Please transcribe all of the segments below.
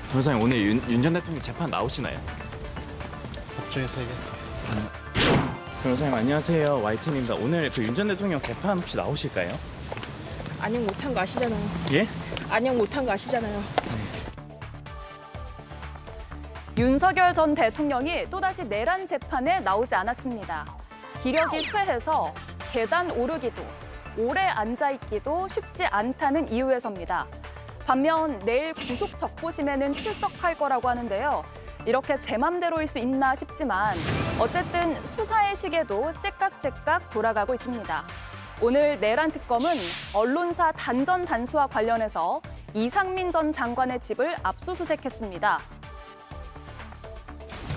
변호사님 오늘 윤 전 대통령 재판 나오시나요? 법정에서 이게 변호사님 안녕하세요. YTN입니다. 오늘 그 윤 전 대통령 재판 혹시 나오실까요? 안녕 못한 거 아시잖아요. 예? 안녕 못한 거 아시잖아요. 윤석열 전 대통령이 또다시 내란 재판에 나오지 않았습니다. 기력이 쇠해서 계단 오르기도, 오래 앉아있기도 쉽지 않다는 이유에서입니다. 반면 내일 구속 적부심에는 출석할 거라고 하는데요. 이렇게 제 맘대로일 수 있나 싶지만 어쨌든 수사의 시계도 째깍째깍 돌아가고 있습니다. 오늘 내란 특검은 언론사 단전 단수와 관련해서 이상민 전 장관의 집을 압수수색했습니다.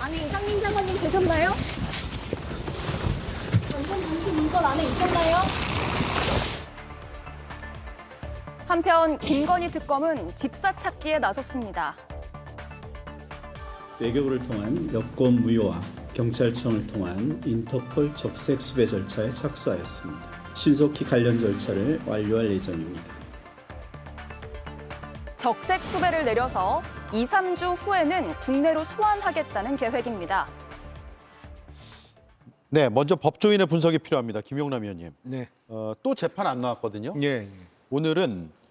아니, 이상민 장관님 계셨나요? 완전 당신 문건 안에 있었나요? 한편 김건희 특검은 집사 찾기에 나섰습니다. 외교부를 통한 여권 무효와 경찰청을 통한 인터폴 적색 수배 절차에 착수하였습니다. 신속히 관련 절차를 완료할 예정입니다. 적색 수배를 내려서 2, 3주 후에는 국내로 소환하겠다는 계획입니다. 네, 먼저 법조인의 분석이 필요합니다. 김용남 의원님. 네. 또 재판 안 나왔거든요. 예. 오늘은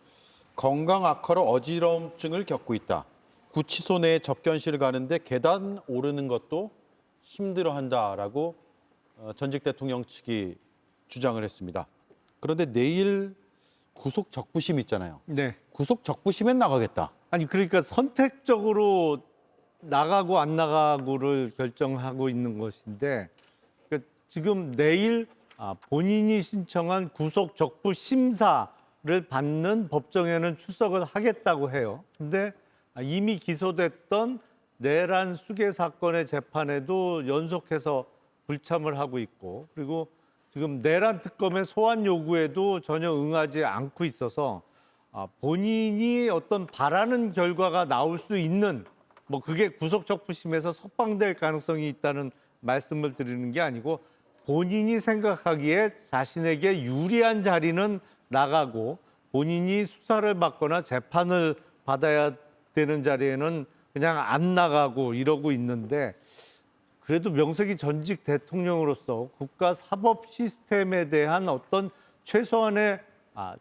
건강 악화로 어지러움증을 겪고 있다. 구치소 내에 접견실을 가는데 계단 오르는 것도 힘들어한다라고 전직 대통령 측이 주장을 했습니다. 그런데 내일 구속 적부심 있잖아요. 네. 구속 적부심엔 나가겠다. 아니 그러니까 선택적으로 나가고 안 나가고를 결정하고 있는 것인데 그러니까 지금 내일 본인이 신청한 구속 적부 심사를 받는 법정에는 출석을 하겠다고 해요. 근데 이미 기소됐던 내란 수괴 사건의 재판에도 연속해서 불참을 하고 있고 그리고 지금 내란 특검의 소환 요구에도 전혀 응하지 않고 있어서 본인이 어떤 바라는 결과가 나올 수 있는 뭐 그게 구속적부심에서 석방될 가능성이 있다는 말씀을 드리는 게 아니고 본인이 생각하기에 자신에게 유리한 자리는 나가고 본인이 수사를 받거나 재판을 받아야 되는 자리에는 그냥 안 나가고 이러고 있는데 그래도 명색이 전직 대통령으로서 국가 사법 시스템에 대한 어떤 최소한의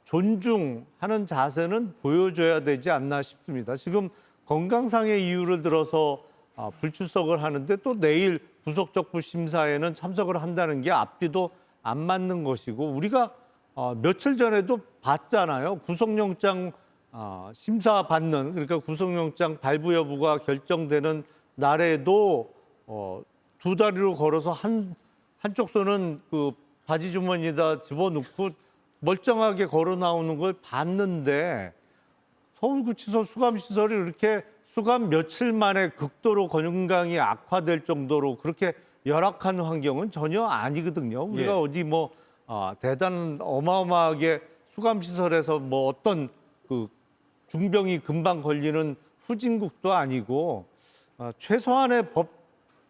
존중하는 자세는 보여줘야 되지 않나 싶습니다. 지금 건강상의 이유를 들어서 불출석을 하는데 또 내일 구속적부 심사에는 참석을 한다는 게 앞뒤도 안 맞는 것이고 우리가 며칠 전에도 봤잖아요. 구속영장 심사 받는 그러니까 구속영장 발부 여부가 결정되는 날에도 두 다리로 걸어서 한쪽 손은 그 바지 주머니에다 집어넣고 멀쩡하게 걸어 나오는 걸 봤는데 서울구치소 수감시설이 이렇게 수감 며칠 만에 극도로 건강이 악화될 정도로 그렇게 열악한 환경은 전혀 아니거든요. 우리가 어디 뭐 대단 어마어마하게 수감시설에서 뭐 어떤 그 중병이 금방 걸리는 후진국도 아니고 최소한의 법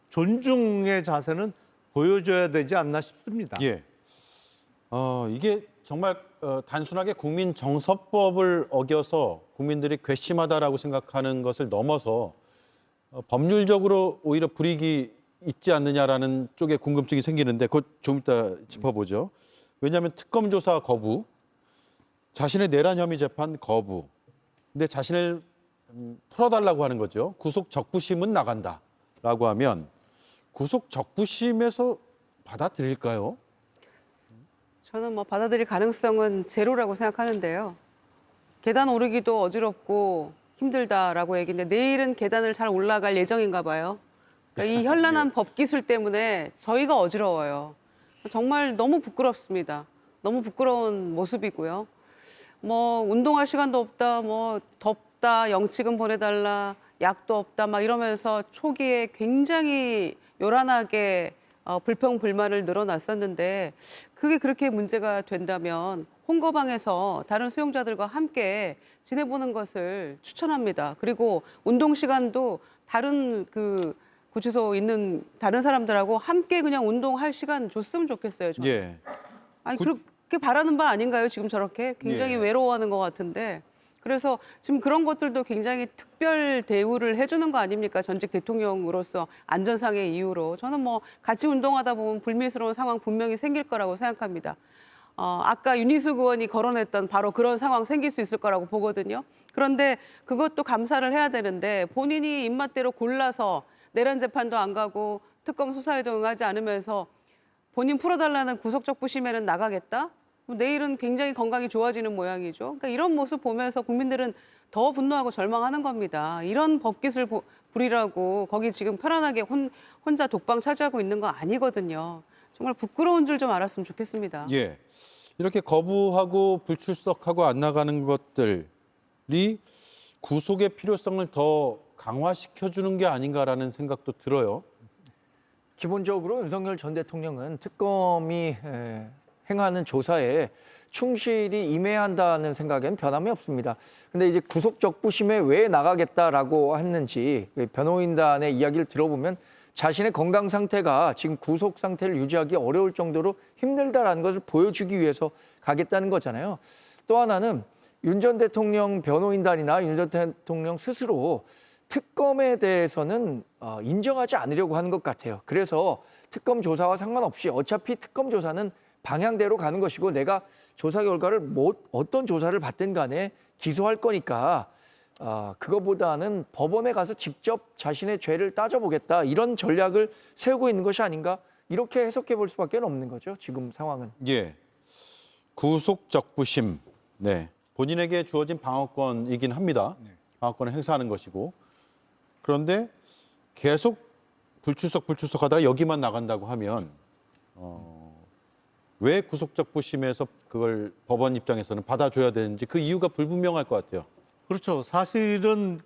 존중의 자세는 보여줘야 되지 않나 싶습니다. 예. 이게 정말 단순하게 국민 정서법을 어겨서 국민들이 괘씸하다라고 생각하는 것을 넘어서 법률적으로 오히려 불이익이 있지 않느냐라는 쪽에 궁금증이 생기는데 그것 좀 이따 짚어보죠. 왜냐하면 특검 조사 거부, 자신의 내란 혐의 재판 거부, 근데 자신을 풀어달라고 하는 거죠. 구속 적부심은 나간다라고 하면 구속 적부심에서 받아들일까요? 저는 뭐 받아들일 가능성은 제로라고 생각하는데요. 계단 오르기도 어지럽고 힘들다라고 얘기했는데 내일은 계단을 잘 올라갈 예정인가 봐요. 그러니까 이 현란한 법 기술 때문에 저희가 어지러워요. 정말 너무 부끄럽습니다. 너무 부끄러운 모습이고요. 뭐 운동할 시간도 없다, 뭐 덥다, 영치금 보내달라, 약도 없다 막 이러면서 초기에 굉장히 요란하게 불평불만을 늘어났었는데 그게 그렇게 문제가 된다면 홍거방에서 다른 수용자들과 함께 지내보는 것을 추천합니다. 그리고 운동 시간도 다른 그 구치소 있는 다른 사람들하고 함께 그냥 운동할 시간 줬으면 좋겠어요. 저는. 예. 아니 그렇게 바라는 바 아닌가요? 지금 저렇게 굉장히 예. 외로워하는 것 같은데 그래서 지금 그런 것들도 굉장히 특별 대우를 해주는 거 아닙니까? 전직 대통령으로서 안전상의 이유로. 저는 뭐 같이 운동하다 보면 불미스러운 상황 분명히 생길 거라고 생각합니다. 아까 윤희숙 의원이 거론했던 바로 그런 상황 생길 수 있을 거라고 보거든요. 그런데 그것도 감사를 해야 되는데 본인이 입맛대로 골라서 내란 재판도 안 가고 특검 수사에도 응하지 않으면서 본인 풀어달라는 구속적 부심에는 나가겠다? 내일은 굉장히 건강이 좋아지는 모양이죠. 그러니까 이런 모습 보면서 국민들은 더 분노하고 절망하는 겁니다. 이런 법깃을 부리라고 거기 지금 편안하게 혼자 독방 차지하고 있는 거 아니거든요. 정말 부끄러운 줄 좀 알았으면 좋겠습니다. 예. 이렇게 거부하고 불출석하고 안 나가는 것들이 구속의 필요성을 더 강화시켜주는 게 아닌가라는 생각도 들어요. 기본적으로 윤석열 전 대통령은 특검이 행하는 조사에 충실히 임해야 한다는 생각엔 변함이 없습니다. 근데 이제 구속적부심에 왜 나가겠다라고 했는지 변호인단의 이야기를 들어보면 자신의 건강 상태가 지금 구속 상태를 유지하기 어려울 정도로 힘들다라는 것을 보여주기 위해서 가겠다는 거잖아요. 또 하나는 윤 전 대통령 변호인단이나 윤 전 대통령 스스로 특검에 대해서는 인정하지 않으려고 하는 것 같아요. 그래서 특검 조사와 상관없이 어차피 특검 조사는 방향대로 가는 것이고 내가 조사 결과를 어떤 조사를 받든 간에 기소할 거니까 그거보다는 법원에 가서 직접 자신의 죄를 따져보겠다 이런 전략을 세우고 있는 것이 아닌가 이렇게 해석해 볼 수밖에 없는 거죠. 지금 상황은. 예. 구속적부심. 네. 본인에게 주어진 방어권이긴 합니다. 방어권을 행사하는 것이고. 그런데 계속 불출석하다가 여기만 나간다고 하면 왜 구속적부심에서 그걸 법원 입장에서는 받아줘야 되는지 그 이유가 불분명할 것 같아요. 그렇죠. 사실은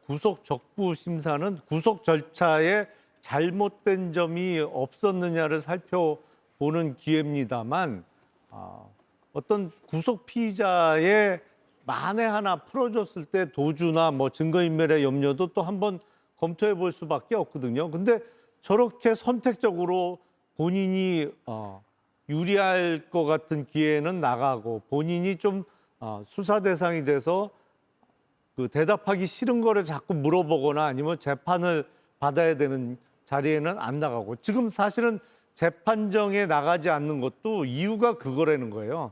구속 적부 심사는 구속 절차에 잘못된 점이 없었느냐를 살펴보는 기회입니다만 어떤 구속 피의자의 만에 하나 풀어줬을 때 도주나 증거인멸의 염려도 또 한번 검토해 볼 수밖에 없거든요. 근데 저렇게 선택적으로 본인이 유리할 것 같은 기회는 나가고 본인이 좀 수사 대상이 돼서 대답하기 싫은 거를 자꾸 물어보거나 아니면 재판을 받아야 되는 자리에는 안 나가고 지금 사실은 재판정에 나가지 않는 것도 이유가 그거라는 거예요.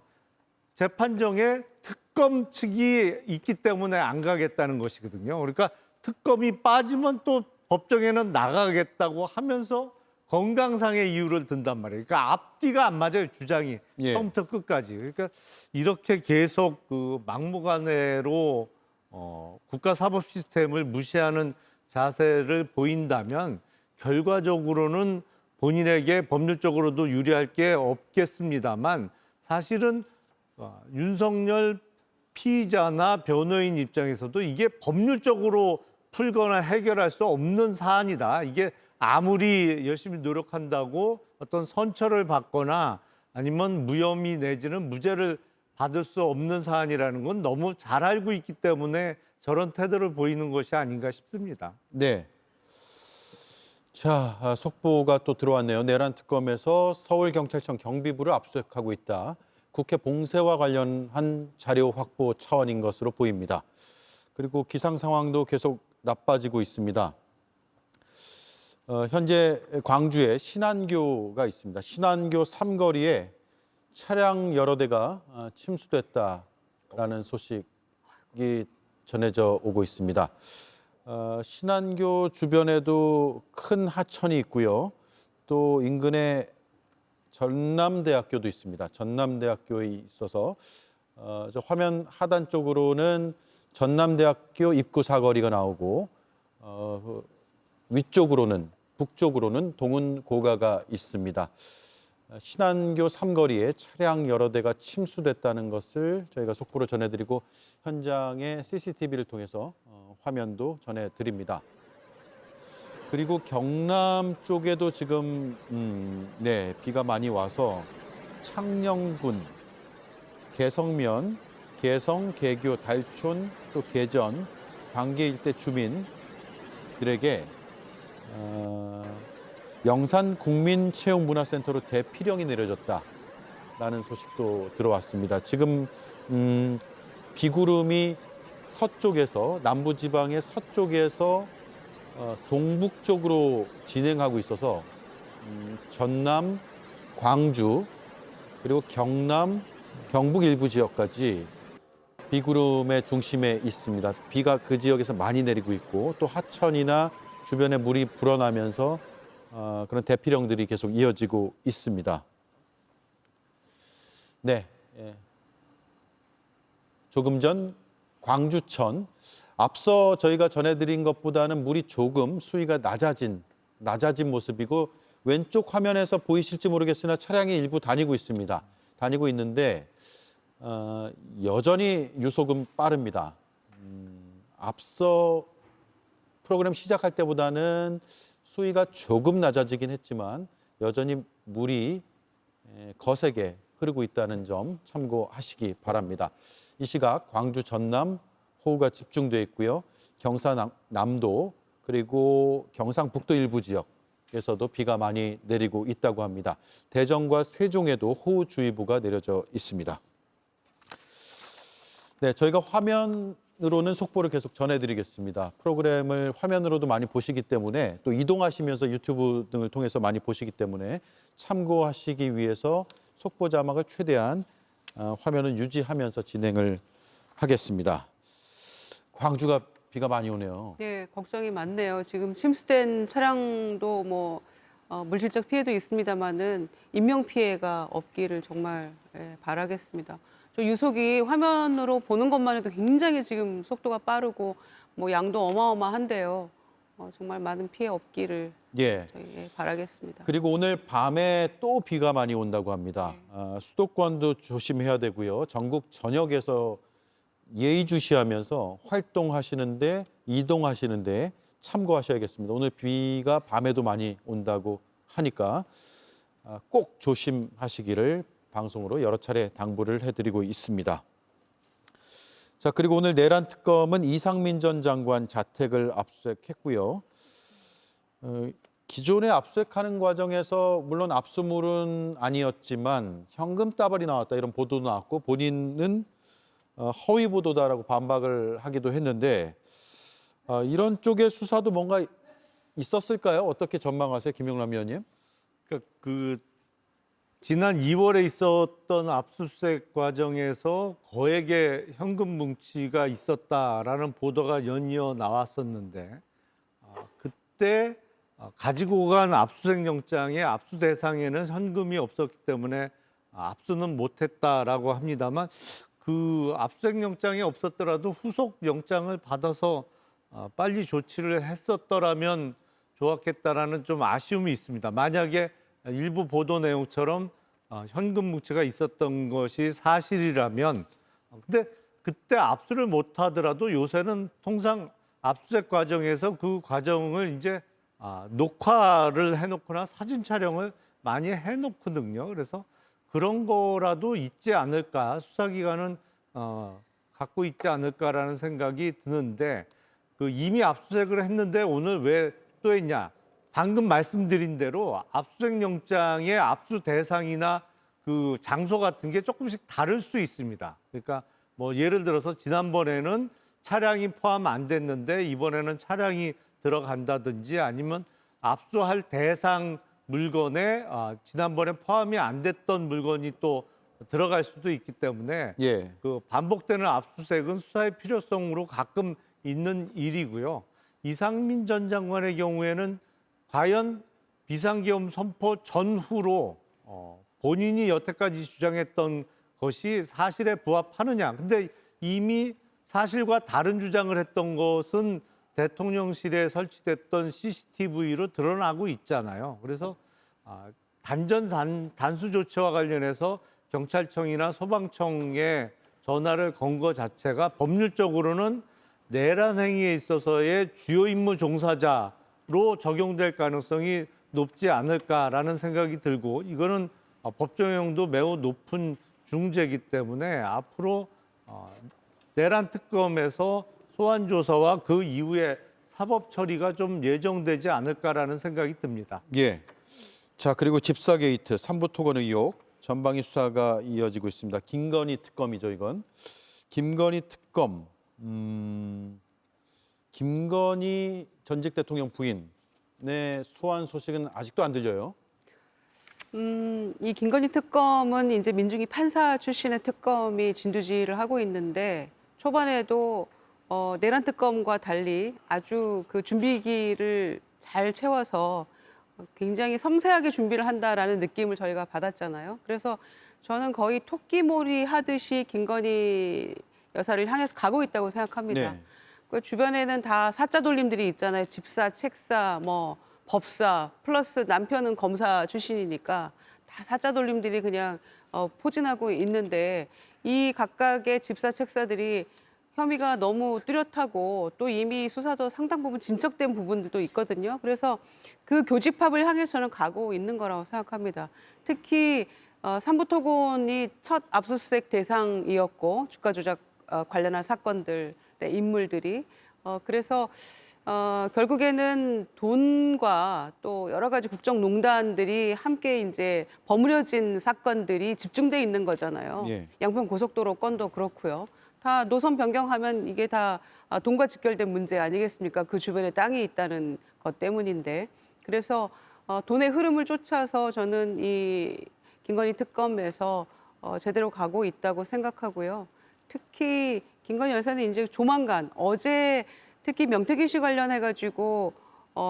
재판정에 특검 측이 있기 때문에 안 가겠다는 것이거든요. 그러니까 특검이 빠지면 또 법정에는 나가겠다고 하면서 건강상의 이유를 든단 말이에요. 그러니까 앞뒤가 안 맞아요, 주장이. 예. 처음부터 끝까지. 그러니까 이렇게 계속 막무가내로 국가사법 시스템을 무시하는 자세를 보인다면 결과적으로는 본인에게 법률적으로도 유리할 게 없겠습니다만 사실은 윤석열 피의자나 변호인 입장에서도 이게 법률적으로 풀거나 해결할 수 없는 사안이다. 이게 아무리 열심히 노력한다고 어떤 선처를 받거나 아니면 무혐의 내지는 무죄를 받을 수 없는 사안이라는 건 너무 잘 알고 있기 때문에 저런 태도를 보이는 것이 아닌가 싶습니다. 네. 자, 속보가 또 들어왔네요. 내란 특검에서 서울경찰청 경비부를 압수하고 있다. 국회 봉쇄와 관련한 자료 확보 차원인 것으로 보입니다. 그리고 기상 상황도 계속 나빠지고 있습니다. 현재 광주에 신안교가 있습니다. 신안교 삼거리에 차량 여러 대가 침수됐다라는 소식이 전해져 오고 있습니다. 신안교 주변에도 큰 하천이 있고요. 또 인근에 전남대학교도 있습니다. 전남대학교에 있어서 저 화면 하단 쪽으로는 전남대학교 입구 사거리가 나오고 위쪽으로는 북쪽으로는 동운고가가 있습니다. 신안교 삼거리에 차량 여러 대가 침수됐다는 것을 저희가 속보로 전해드리고 현장의 CCTV를 통해서 화면도 전해드립니다. 그리고 경남 쪽에도 지금 비가 많이 와서 창녕군, 개성면, 개성, 개교, 달촌, 또 개전, 광계 일대 주민들에게 영산 국민체육문화센터로 대피령이 내려졌다라는 소식도 들어왔습니다. 지금 비구름이 서쪽에서 남부지방의 서쪽에서 동북쪽으로 진행하고 있어서 전남, 광주 그리고 경남, 경북 일부 지역까지 비구름의 중심에 있습니다. 비가 그 지역에서 많이 내리고 있고 또 하천이나 주변에 물이 불어나면서 그런 대피령들이 계속 이어지고 있습니다. 네, 조금 전 광주천 앞서 저희가 전해드린 것보다는 물이 조금 수위가 낮아진 모습이고 왼쪽 화면에서 보이실지 모르겠으나 차량이 일부 다니고 있습니다. 다니고 있는데 여전히 유속은 빠릅니다. 앞서 프로그램 시작할 때보다는 수위가 조금 낮아지긴 했지만 여전히 물이 거세게 흐르고 있다는 점 참고하시기 바랍니다. 이 시각 광주 전남 호우가 집중돼 있고요. 경상남도 그리고 경상북도 일부 지역에서도 비가 많이 내리고 있다고 합니다. 대전과 세종에도 호우주의보가 내려져 있습니다. 네, 저희가 화면으로는 속보를 계속 전해드리겠습니다. 프로그램을 화면으로도 많이 보시기 때문에 또 이동하시면서 유튜브 등을 통해서 많이 보시기 때문에 참고하시기 위해서 속보 자막을 최대한 화면은 유지하면서 진행을 하겠습니다. 광주가 비가 많이 오네요. 네, 걱정이 많네요. 지금 침수된 차량도 뭐 물질적 피해도 있습니다만은 인명 피해가 없기를 정말 바라겠습니다. 저 유속이 화면으로 보는 것만 해도 굉장히 지금 속도가 빠르고 뭐 양도 어마어마한데요. 정말 많은 피해 없기를 저희 바라겠습니다. 그리고 오늘 밤에 또 비가 많이 온다고 합니다. 수도권도 조심해야 되고요. 전국 전역에서 예의주시하면서 활동하시는데 이동하시는데 참고하셔야겠습니다. 오늘 비가 밤에도 많이 온다고 하니까 꼭 조심하시기를 방송으로 여러 차례 당부를 해드리고 있습니다. 자, 그리고 오늘 내란 특검은 이상민 전 장관 자택을 압수수색했고요. 기존에 압수수색하는 과정에서 물론 압수물은 아니었지만 현금 따발이 나왔다 이런 보도도 나왔고 본인은 허위 보도다라고 반박을 하기도 했는데 이런 쪽의 수사도 뭔가 있었을까요? 어떻게 전망하세요, 김영남 의원님? 그 지난 2월에 있었던 압수수색 과정에서 거액의 현금 뭉치가 있었다라는 보도가 연이어 나왔었는데 그때 가지고 간 압수수색 영장의 압수 대상에는 현금이 없었기 때문에 압수는 못했다라고 합니다만 그 압수수색 영장이 없었더라도 후속 영장을 받아서 빨리 조치를 했었더라면 좋았겠다라는 좀 아쉬움이 있습니다. 만약에 일부 보도 내용처럼 현금 뭉치가 있었던 것이 사실이라면 근데 그때 압수를 못 하더라도 요새는 통상 압수수색 과정에서 그 과정을 이제 녹화를 해놓거나 사진 촬영을 많이 해놓거든요. 그래서 그런 거라도 있지 않을까, 수사기관은 갖고 있지 않을까라는 생각이 드는데 그 이미 압수수색을 했는데 오늘 왜 또 했냐? 방금 말씀드린 대로 압수수색 영장의 압수 대상이나 그 장소 같은 게 조금씩 다를 수 있습니다. 그러니까 뭐 예를 들어서 지난번에는 차량이 포함 안 됐는데 이번에는 차량이 들어간다든지 아니면 압수할 대상 물건에 지난번에 포함이 안 됐던 물건이 또 들어갈 수도 있기 때문에 그 반복되는 압수수색은 수사의 필요성으로 가끔 있는 일이고요. 이상민 전 장관의 경우에는 과연 비상계엄 선포 전후로 본인이 여태까지 주장했던 것이 사실에 부합하느냐. 근데 이미 사실과 다른 주장을 했던 것은 대통령실에 설치됐던 CCTV로 드러나고 있잖아요. 그래서 단수 조치와 관련해서 경찰청이나 소방청에 전화를 건 것 자체가 법률적으로는 내란 행위에 있어서의 주요 임무 종사자로 적용될 가능성이 높지 않을까라는 생각이 들고 이거는 법정형도 매우 높은 중죄이기 때문에 앞으로 내란 특검에서 소환 조사와 그 이후에 사법 처리가 좀 예정되지 않을까라는 생각이 듭니다. 자, 그리고 집사 게이트, 삼부 토건 의혹 전방위 수사가 이어지고 있습니다. 김건희 특검이죠, 이건. 김건희 특검, 김건희 전직 대통령 부인의 소환 소식은 아직도 안 들려요. 이 김건희 특검은 이제 민중기 판사 출신의 특검이 진두지휘를 하고 있는데 초반에도 내란 특검과 달리 아주 그 준비기를 잘 채워서 굉장히 섬세하게 준비를 한다라는 느낌을 저희가 받았잖아요. 그래서 저는 거의 토끼몰이 하듯이 김건희 여사를 향해서 가고 있다고 생각합니다. 네. 그 주변에는 다 사자 돌림들이 있잖아요. 집사, 책사, 뭐 법사, 플러스 남편은 검사 출신이니까 다 사자 돌림들이 그냥 포진하고 있는데 이 각각의 집사, 책사들이 혐의가 너무 뚜렷하고 또 이미 수사도 상당 부분 진척된 부분들도 있거든요. 그래서 그 교집합을 향해서는 가고 있는 거라고 생각합니다. 특히 삼부토건이 첫 압수수색 대상이었고 주가 조작 관련한 사건들의 인물들이 그래서 결국에는 돈과 또 여러 가지 국정농단들이 함께 이제 버무려진 사건들이 집중돼 있는 거잖아요. 예. 양평 고속도로 건도 그렇고요. 다 노선 변경하면 이게 다 돈과 직결된 문제 아니겠습니까? 그 주변에 땅이 있다는 것 때문인데. 그래서 돈의 흐름을 쫓아서 저는 이 김건희 특검에서 제대로 가고 있다고 생각하고요. 특히 김건희 여사는 이제 조만간 어제 특히 명태균 씨 관련해가지고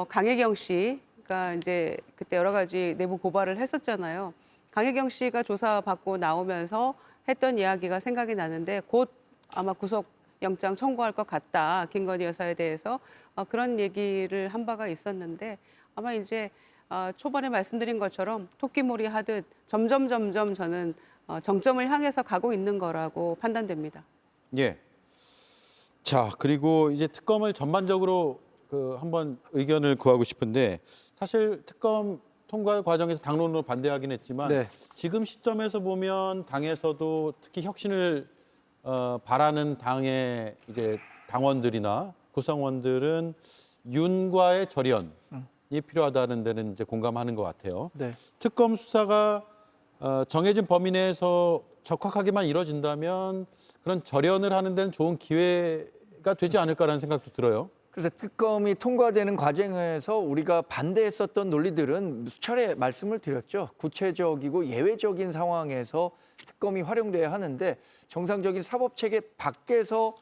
강혜경 씨가 이제 그때 여러 가지 내부 고발을 했었잖아요. 강혜경 씨가 조사받고 나오면서 했던 이야기가 생각이 나는데 곧 아마 구속영장 청구할 것 같다. 김건희 여사에 대해서 그런 얘기를 한 바가 있었는데 아마 이제 초반에 말씀드린 것처럼 토끼몰이 하듯 점점 저는 정점을 향해서 가고 있는 거라고 판단됩니다. 예. 자, 그리고 이제 특검을 전반적으로 한번 의견을 구하고 싶은데 사실 특검 통과 과정에서 당론으로 반대하긴 했지만 네. 지금 시점에서 보면 당에서도 특히 혁신을 바라는 당의 이제 당원들이나 구성원들은 윤과의 절연이 필요하다는 데는 이제 공감하는 것 같아요. 네. 특검 수사가 정해진 범위 내에서 적확하게만 이뤄진다면 그런 절연을 하는 데는 좋은 기회가 되지 않을까라는 생각도 들어요. 그래서 특검이 통과되는 과정에서 우리가 반대했었던 논리들은 수차례 말씀을 드렸죠. 구체적이고 예외적인 상황에서 특검이 활용돼야 하는데 정상적인 사법체계 밖에서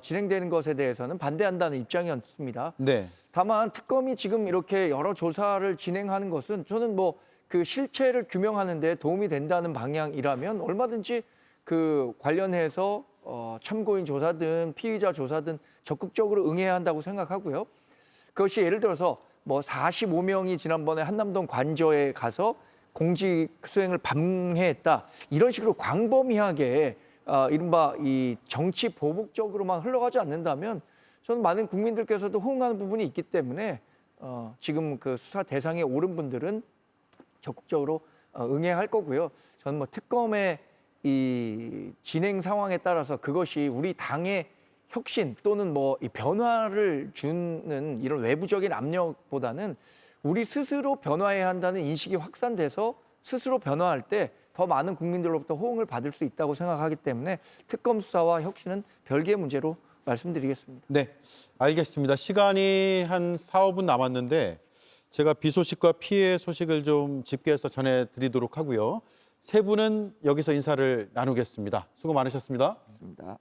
진행되는 것에 대해서는 반대한다는 입장이었습니다. 네. 다만 특검이 지금 이렇게 여러 조사를 진행하는 것은 저는 뭐 그 실체를 규명하는 데 도움이 된다는 방향이라면 얼마든지 그 관련해서 참고인 조사든 피의자 조사든 적극적으로 응해야 한다고 생각하고요. 그것이 예를 들어서 뭐 45명이 지난번에 한남동 관저에 가서 공직 수행을 방해했다. 이런 식으로 광범위하게 이른바 이 정치 보복적으로만 흘러가지 않는다면 저는 많은 국민들께서도 호응하는 부분이 있기 때문에 지금 그 수사 대상에 오른 분들은 적극적으로 응해야 할 거고요. 저는 뭐 특검의 이 진행 상황에 따라서 그것이 우리 당의 혁신 또는 뭐 이 변화를 주는 이런 외부적인 압력보다는 우리 스스로 변화해야 한다는 인식이 확산돼서 스스로 변화할 때 더 많은 국민들로부터 호응을 받을 수 있다고 생각하기 때문에 특검 수사와 혁신은 별개의 문제로 말씀드리겠습니다. 네, 알겠습니다. 시간이 한 4, 5분 남았는데 제가 비 소식과 피해 소식을 좀 집계해서 전해드리도록 하고요. 세 분은 여기서 인사를 나누겠습니다. 수고 많으셨습니다. 감사합니다.